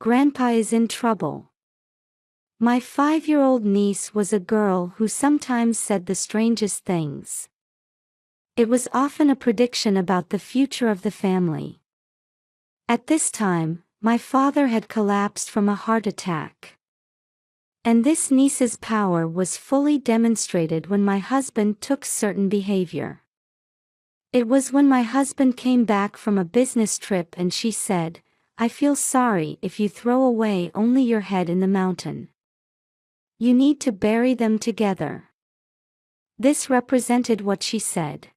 Grandpa is in trouble. My 5-year-old niece was a girl who sometimes said the strangest things. It was often a prediction about the future of the family. At this time, my father had collapsed from a heart attack. And this niece's power was fully demonstrated when my husband took certain behavior. It was when my husband came back from a business trip and she said, "I feel sorry if you throw away only your head in the mountain. You need to bury them together." This represented what she said.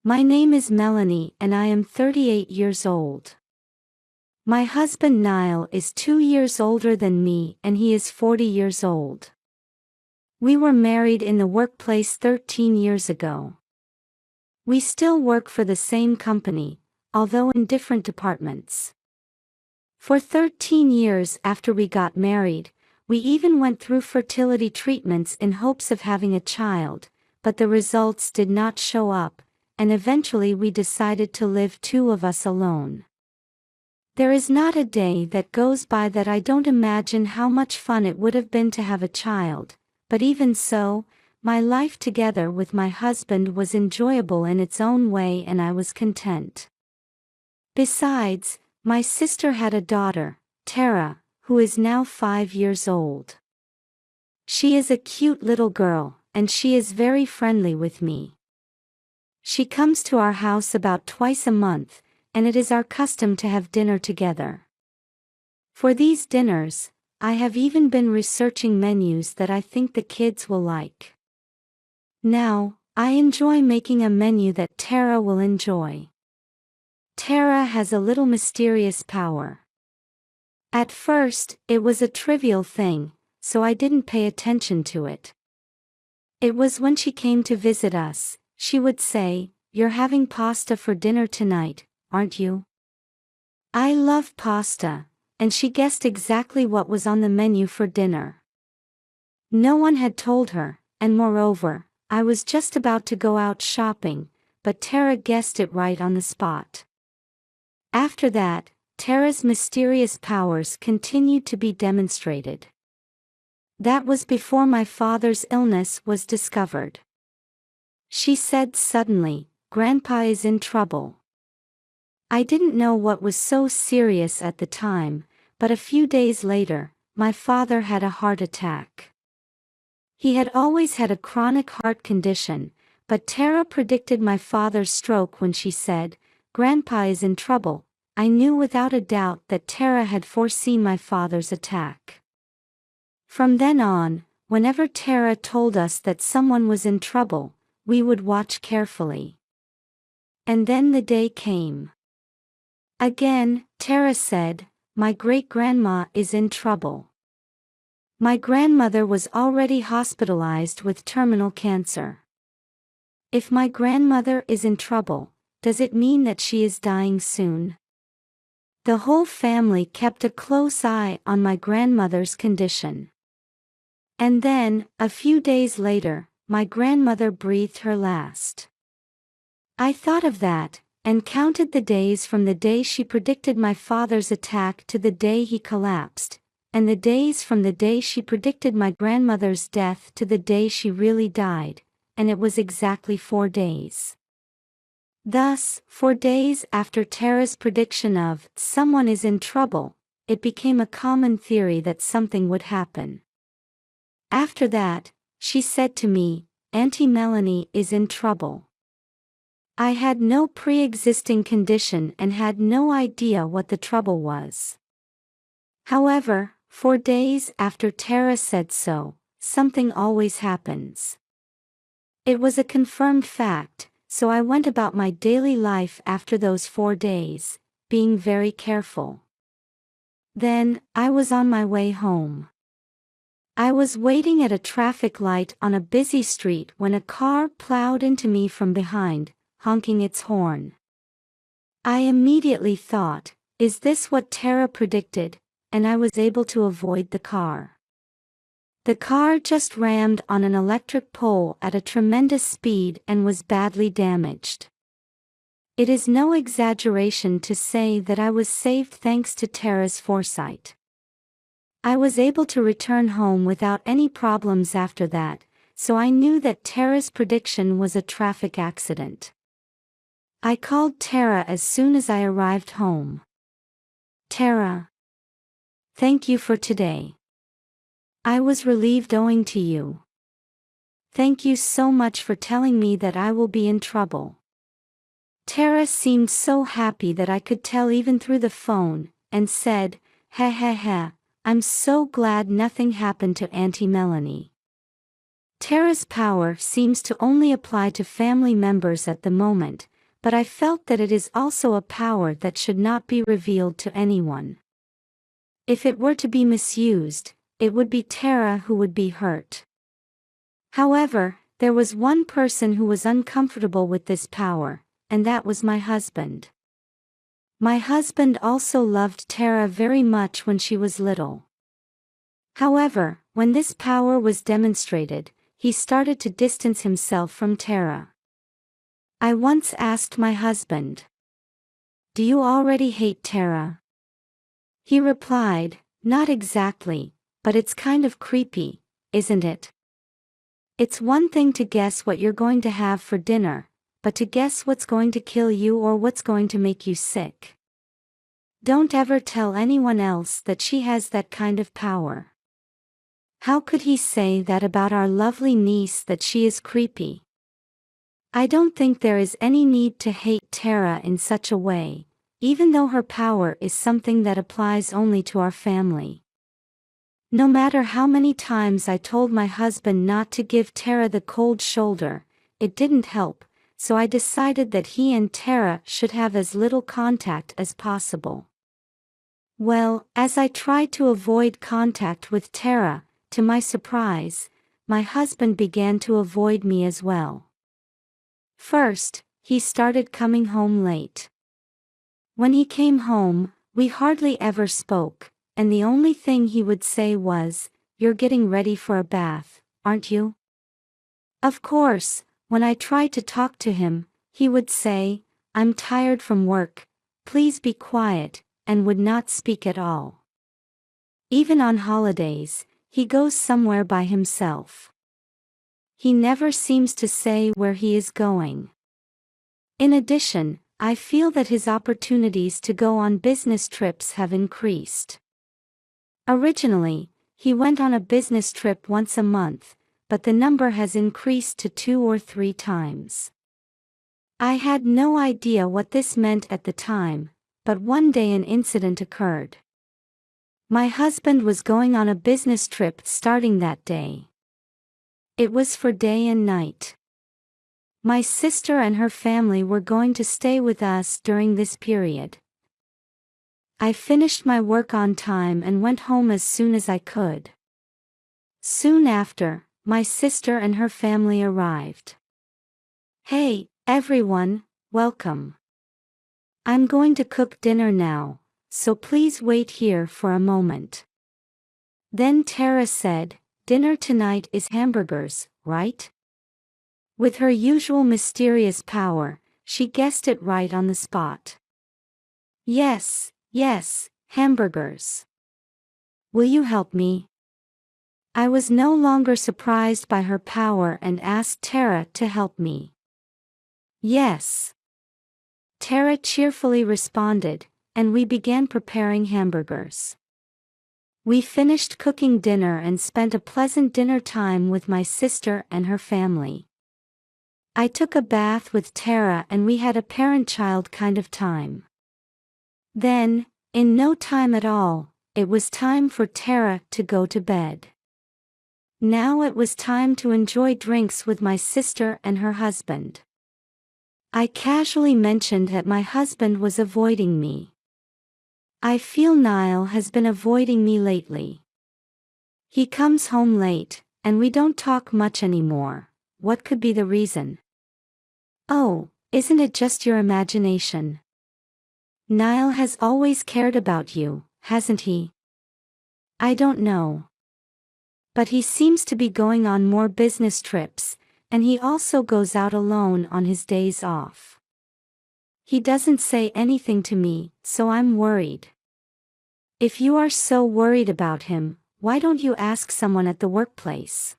My name is Melanie and I am 38 years old. My husband Niall is 2 years older than me and he is 40 years old. We were married in the workplace 13 years ago. We still work for the same company, although in different departments. For 13 years after we got married, we even went through fertility treatments in hopes of having a child, but the results did not show up, and eventually we decided to live 2 of us alone. There is not a day that goes by that I don't imagine how much fun it would have been to have a child, but even so, my life together with my husband was enjoyable in its own way and I was content. Besides, my sister had a daughter, Tara, who is now 5 years old. She is a cute little girl, and she is very friendly with me. She comes to our house about twice a month, and it is our custom to have dinner together. For these dinners, I have even been researching menus that I think the kids will like. Now, I enjoy making a menu that Tara will enjoy. Tara has a little mysterious power. At first, it was a trivial thing, so I didn't pay attention to it. It was when she came to visit us, she would say, "You're having pasta for dinner tonight, aren't you?" I love pasta, and she guessed exactly what was on the menu for dinner. No one had told her, and moreover, I was just about to go out shopping, but Tara guessed it right on the spot. After that, Tara's mysterious powers continued to be demonstrated. That was before my father's illness was discovered. She said suddenly, "Grandpa is in trouble." I didn't know what was so serious at the time, but a few days later, my father had a heart attack. He had always had a chronic heart condition, but Tara predicted my father's stroke when she said, "Grandpa is in trouble." I knew without a doubt that Tara had foreseen my father's attack. From then on, whenever Tara told us that someone was in trouble, we would watch carefully. And then the day came. Again, Tara said, "My great-grandma is in trouble." My grandmother was already hospitalized with terminal cancer. If my grandmother is in trouble, does it mean that she is dying soon? The whole family kept a close eye on my grandmother's condition. And then, a few days later, my grandmother breathed her last. I thought of that, and counted the days from the day she predicted my father's attack to the day he collapsed, and the days from the day she predicted my grandmother's death to the day she really died, and it was exactly 4 days. Thus, 4 days after Tara's prediction of "someone is in trouble," it became a common theory that something would happen. After that, she said to me, "Auntie Melanie is in trouble." I had no pre-existing condition and had no idea what the trouble was. However, 4 days after Tara said so, something always happens. It was a confirmed fact, so I went about my daily life after those 4 days, being very careful. Then, I was on my way home. I was waiting at a traffic light on a busy street when a car plowed into me from behind, honking its horn. I immediately thought, "Is this what Tara predicted?" and I was able to avoid the car. The car just rammed on an electric pole at a tremendous speed and was badly damaged. It is no exaggeration to say that I was saved thanks to Tara's foresight. I was able to return home without any problems after that, so I knew that Tara's prediction was a traffic accident. I called Tara as soon as I arrived home. Tara. Thank you for today. I was relieved owing to you. Thank you so much for telling me that I will be in trouble. Tara seemed so happy that I could tell even through the phone, and said, "Ha ha ha, I'm so glad nothing happened to Auntie Melanie." Tara's power seems to only apply to family members at the moment, but I felt that it is also a power that should not be revealed to anyone. If it were to be misused, it would be Tara who would be hurt. However, there was one person who was uncomfortable with this power, and that was my husband. My husband also loved Tara very much when she was little. However, when this power was demonstrated, he started to distance himself from Tara. I once asked my husband, "Do you already hate Tara?" He replied, "Not exactly, but it's kind of creepy, isn't it? It's one thing to guess what you're going to have for dinner, but to guess what's going to kill you or what's going to make you sick. Don't ever tell anyone else that she has that kind of power." How could he say that about our lovely niece, that she is creepy? I don't think there is any need to hate Tara in such a way, even though her power is something that applies only to our family. No matter how many times I told my husband not to give Tara the cold shoulder, it didn't help, so I decided that he and Tara should have as little contact as possible. Well, as I tried to avoid contact with Tara, to my surprise, my husband began to avoid me as well. First, he started coming home late. When he came home, we hardly ever spoke, and the only thing he would say was, "You're getting ready for a bath, aren't you?" Of course, when I tried to talk to him, he would say, "I'm tired from work, please be quiet," and would not speak at all. Even on holidays, he goes somewhere by himself. He never seems to say where he is going. In addition, I feel that his opportunities to go on business trips have increased. Originally, he went on a business trip once a month, but the number has increased to 2 or 3 times. I had no idea what this meant at the time, but one day an incident occurred. My husband was going on a business trip starting that day. It was for day and night. My sister and her family were going to stay with us during this period. I finished my work on time and went home as soon as I could. Soon after, my sister and her family arrived. "Hey, everyone, welcome. I'm going to cook dinner now, so please wait here for a moment." Then Tara said, "Dinner tonight is hamburgers, right?" With her usual mysterious power, she guessed it right on the spot. "Yes, yes, hamburgers. Will you help me?" I was no longer surprised by her power and asked Tara to help me. "Yes." Tara cheerfully responded, and we began preparing hamburgers. We finished cooking dinner and spent a pleasant dinner time with my sister and her family. I took a bath with Tara and we had a parent-child kind of time. Then, in no time at all, it was time for Tara to go to bed. Now it was time to enjoy drinks with my sister and her husband. I casually mentioned that my husband was avoiding me. I feel Niall has been avoiding me lately. He comes home late, and we don't talk much anymore. What could be the reason? Oh, isn't it just your imagination? Niall has always cared about you, hasn't he? I don't know. But he seems to be going on more business trips, and he also goes out alone on his days off. He doesn't say anything to me, so I'm worried. If you are so worried about him, why don't you ask someone at the workplace?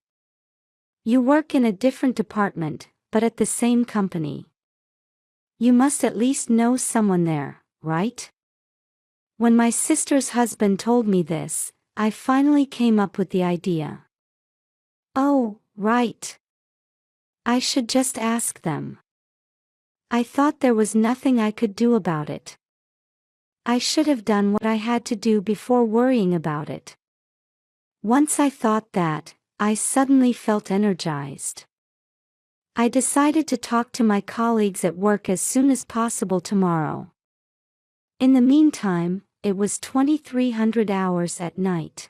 You work in a different department, but at the same company. You must at least know someone there, right? When my sister's husband told me this, I finally came up with the idea. Oh, right. I should just ask them. I thought there was nothing I could do about it. I should have done what I had to do before worrying about it. Once I thought that, I suddenly felt energized. I decided to talk to my colleagues at work as soon as possible tomorrow. In the meantime, it was 2300 hours at night.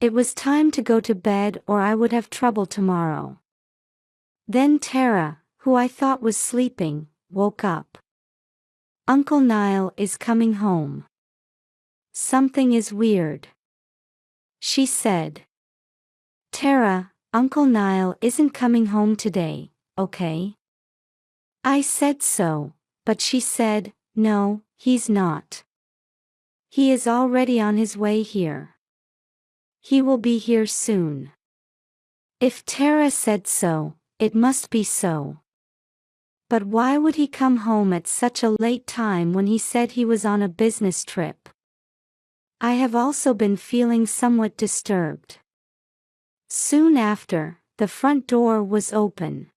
It was time to go to bed or I would have trouble tomorrow. Then Tara, who I thought was sleeping, woke up. Uncle Niall is coming home. Something is weird, she said. Tara, Uncle Niall isn't coming home today, okay? I said so, but she said, no, he's not. He is already on his way here. He will be here soon. If Tara said so, it must be so. But why would he come home at such a late time when he said he was on a business trip? I have also been feeling somewhat disturbed. Soon after, the front door was open.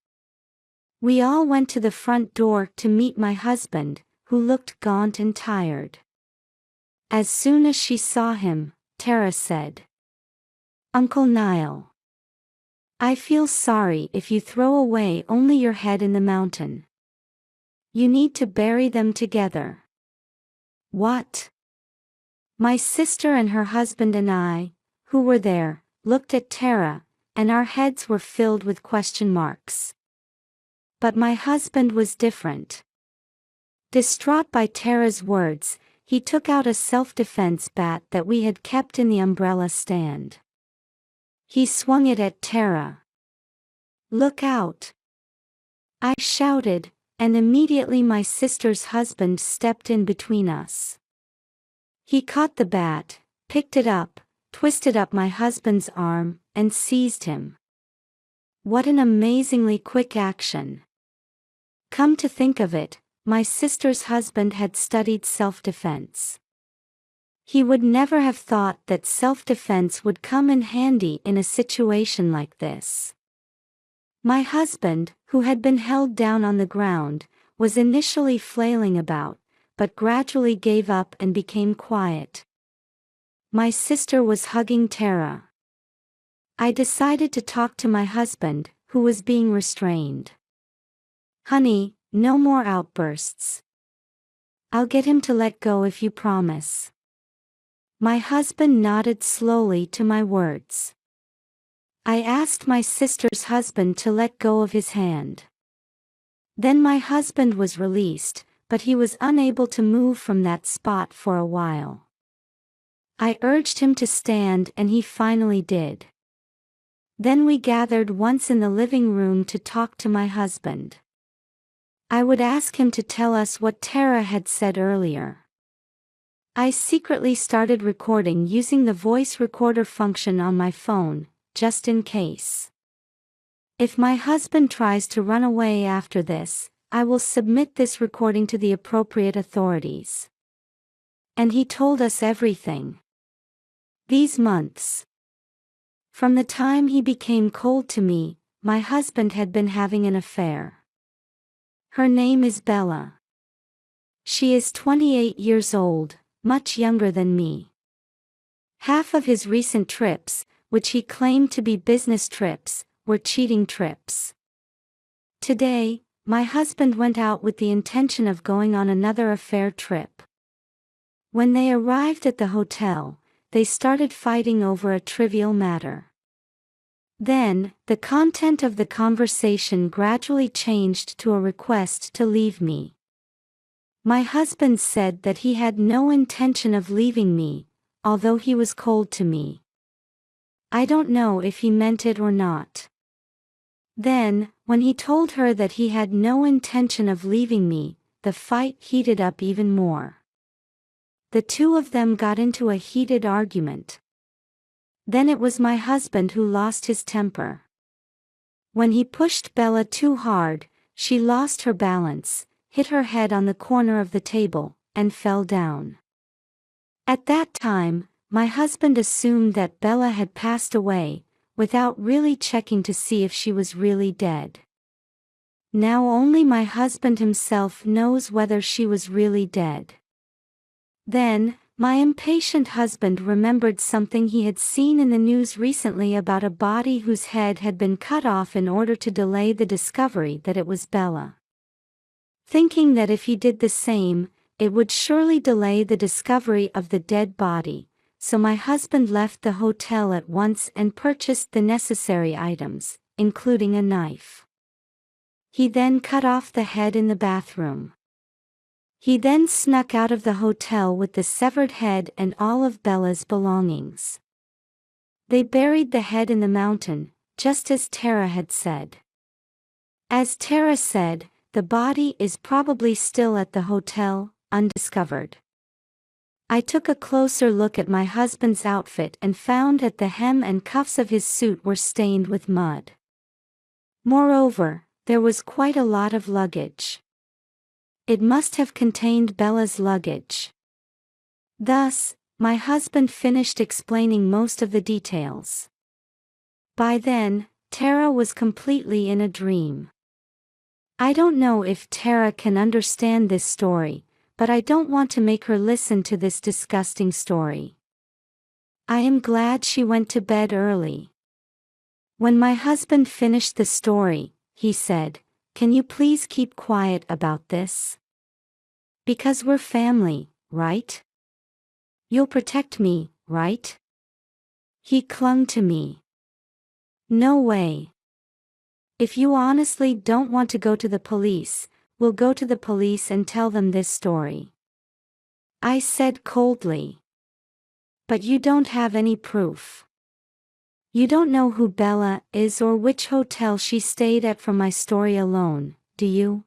We all went to the front door to meet my husband, who looked gaunt and tired. As soon as she saw him, Tara said, Uncle Niall, I feel sorry if you throw away only your head in the mountain. You need to bury them together. What? My sister and her husband and I, who were there, looked at Tara, and our heads were filled with question marks. But my husband was different. Distraught by Tara's words, he took out a self-defense bat that we had kept in the umbrella stand. He swung it at Tara. Look out! I shouted, and immediately my sister's husband stepped in between us. He caught the bat, picked it up, twisted up my husband's arm, and seized him. What an amazingly quick action. Come to think of it, my sister's husband had studied self-defense. He would never have thought that self-defense would come in handy in a situation like this. My husband, who had been held down on the ground, was initially flailing about, but gradually gave up and became quiet. My sister was hugging Tara. I decided to talk to my husband, who was being restrained. Honey, no more outbursts. I'll get him to let go if you promise. My husband nodded slowly to my words. I asked my sister's husband to let go of his hand. Then my husband was released, but he was unable to move from that spot for a while. I urged him to stand and he finally did. Then we gathered once in the living room to talk to my husband. I would ask him to tell us what Tara had said earlier. I secretly started recording using the voice recorder function on my phone, just in case. If my husband tries to run away after this, I will submit this recording to the appropriate authorities. And he told us everything. These months. From the time he became cold to me, my husband had been having an affair. Her name is Bella. She is 28 years old, much younger than me. Half of his recent trips, which he claimed to be business trips, were cheating trips. Today, my husband went out with the intention of going on another affair trip. When they arrived at the hotel, they started fighting over a trivial matter. Then, the content of the conversation gradually changed to a request to leave me. My husband said that he had no intention of leaving me, although he was cold to me. I don't know if he meant it or not. Then, when he told her that he had no intention of leaving me, the fight heated up even more. The two of them got into a heated argument. Then it was my husband who lost his temper. When he pushed Bella too hard, she lost her balance, hit her head on the corner of the table, and fell down. At that time, my husband assumed that Bella had passed away, without really checking to see if she was really dead. Now only my husband himself knows whether she was really dead. Then, my impatient husband remembered something he had seen in the news recently about a body whose head had been cut off in order to delay the discovery that it was Bella. Thinking that if he did the same, it would surely delay the discovery of the dead body, so my husband left the hotel at once and purchased the necessary items, including a knife. He then cut off the head in the bathroom. He then snuck out of the hotel with the severed head and all of Bella's belongings. They buried the head in the mountain, just as Tara had said. As Tara said, the body is probably still at the hotel, undiscovered. I took a closer look at my husband's outfit and found that the hem and cuffs of his suit were stained with mud. Moreover, there was quite a lot of luggage. It must have contained Bella's luggage. Thus, my husband finished explaining most of the details. By then, Tara was completely in a dream. I don't know if Tara can understand this story, but I don't want to make her listen to this disgusting story. I am glad she went to bed early. When my husband finished the story, he said, "Can you please keep quiet about this? Because we're family, right? You'll protect me, right?" He clung to me. "No way. If you honestly don't want to go to the police, we'll go to the police and tell them this story," I said coldly. "But you don't have any proof. You don't know who Bella is or which hotel she stayed at from my story alone, do you?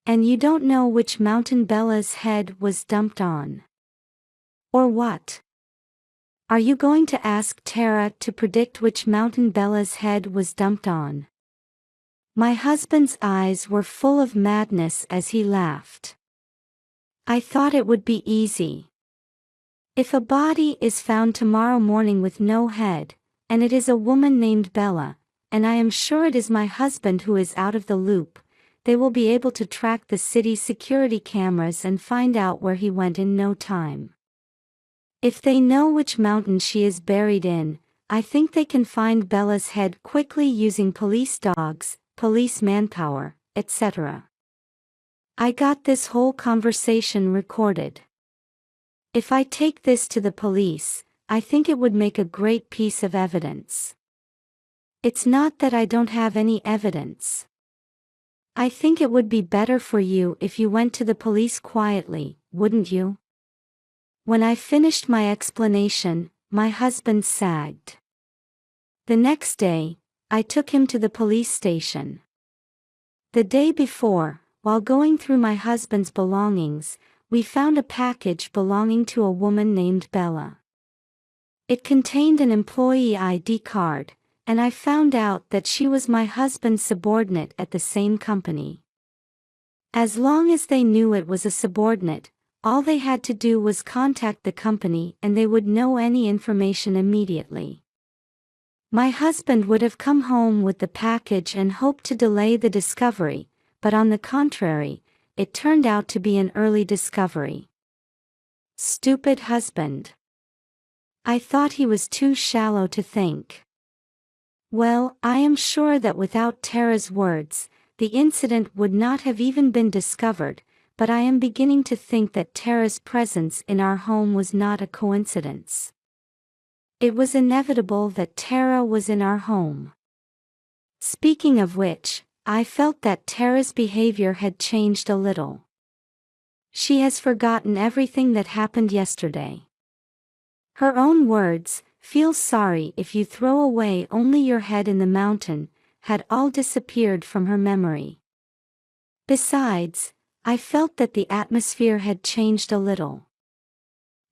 And you don't know which mountain Bella's head was dumped on. Or what? Are you going to ask Tara to predict which mountain Bella's head was dumped on?" My husband's eyes were full of madness as he laughed. "I thought it would be easy. If a body is found tomorrow morning with no head, and it is a woman named Bella, and I am sure it is my husband who is out of the loop, they will be able to track the city's security cameras and find out where he went in no time. If they know which mountain she is buried in, I think they can find Bella's head quickly using police dogs, police manpower, etc. I got this whole conversation recorded. If I take this to the police, I think it would make a great piece of evidence. It's not that I don't have any evidence. I think it would be better for you if you went to the police quietly, wouldn't you?" When I finished my explanation, my husband sagged. The next day, I took him to the police station. The day before, while going through my husband's belongings, we found a package belonging to a woman named Bella. It contained an employee ID card, and I found out that she was my husband's subordinate at the same company. As long as they knew it was a subordinate, all they had to do was contact the company and they would know any information immediately. My husband would have come home with the package and hoped to delay the discovery, but on the contrary, it turned out to be an early discovery. Stupid husband. I thought he was too shallow to think. Well, I am sure that without Tara's words, the incident would not have even been discovered, but I am beginning to think that Tara's presence in our home was not a coincidence. It was inevitable that Tara was in our home. Speaking of which, I felt that Tara's behavior had changed a little. She has forgotten everything that happened yesterday. Her own words, "Feel sorry if you throw away only your head in the mountain," had all disappeared from her memory. Besides, I felt that the atmosphere had changed a little.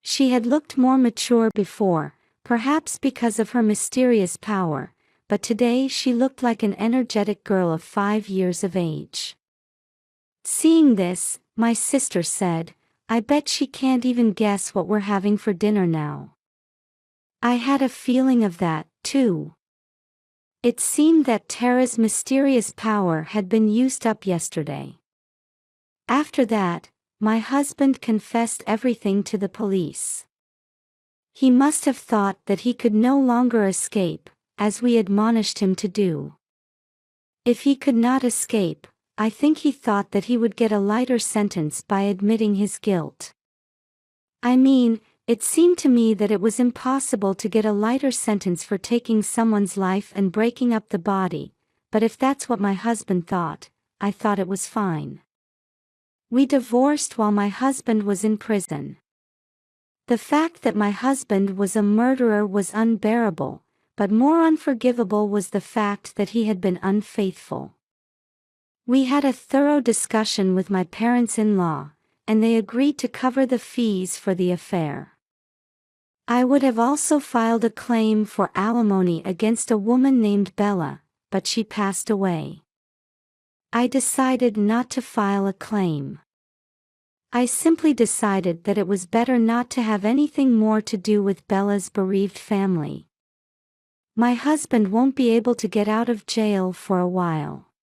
She had looked more mature before, perhaps because of her mysterious power, but today she looked like an energetic girl of 5 years of age. Seeing this, my sister said, "I bet she can't even guess what we're having for dinner now." I had a feeling of that, too. It seemed that Tara's mysterious power had been used up yesterday. After that, my husband confessed everything to the police. He must have thought that he could no longer escape, as we admonished him to do. If he could not escape, I think he thought that he would get a lighter sentence by admitting his guilt. I mean, it seemed to me that it was impossible to get a lighter sentence for taking someone's life and breaking up the body, but if that's what my husband thought, I thought it was fine. We divorced while my husband was in prison. The fact that my husband was a murderer was unbearable, but more unforgivable was the fact that he had been unfaithful. We had a thorough discussion with my parents-in-law, and they agreed to cover the fees for the affair. I would have also filed a claim for alimony against a woman named Bella, but she passed away. I decided not to file a claim. I simply decided that it was better not to have anything more to do with Bella's bereaved family. My husband won't be able to get out of jail for a while.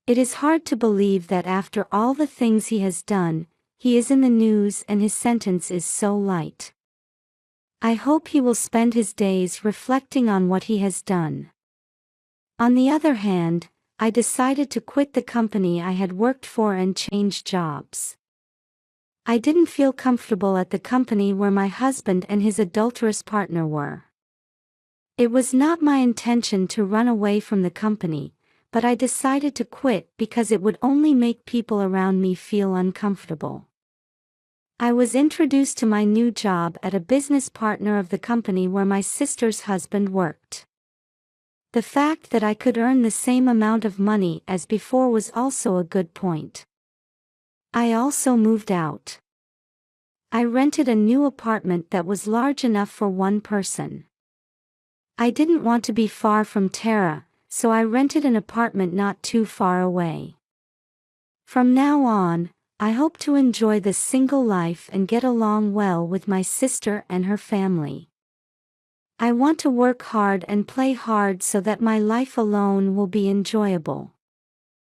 It is hard to believe that after all the things he has done, he is in the news and his sentence is so light. I hope he will spend his days reflecting on what he has done. On the other hand, I decided to quit the company I had worked for and change jobs. I didn't feel comfortable at the company where my husband and his adulterous partner were. It was not my intention to run away from the company, but I decided to quit because it would only make people around me feel uncomfortable. I was introduced to my new job at a business partner of the company where my sister's husband worked. The fact that I could earn the same amount of money as before was also a good point. I also moved out. I rented a new apartment that was large enough for one person. I didn't want to be far from Tara, so I rented an apartment not too far away. From now on, I hope to enjoy the single life and get along well with my sister and her family. I want to work hard and play hard so that my life alone will be enjoyable.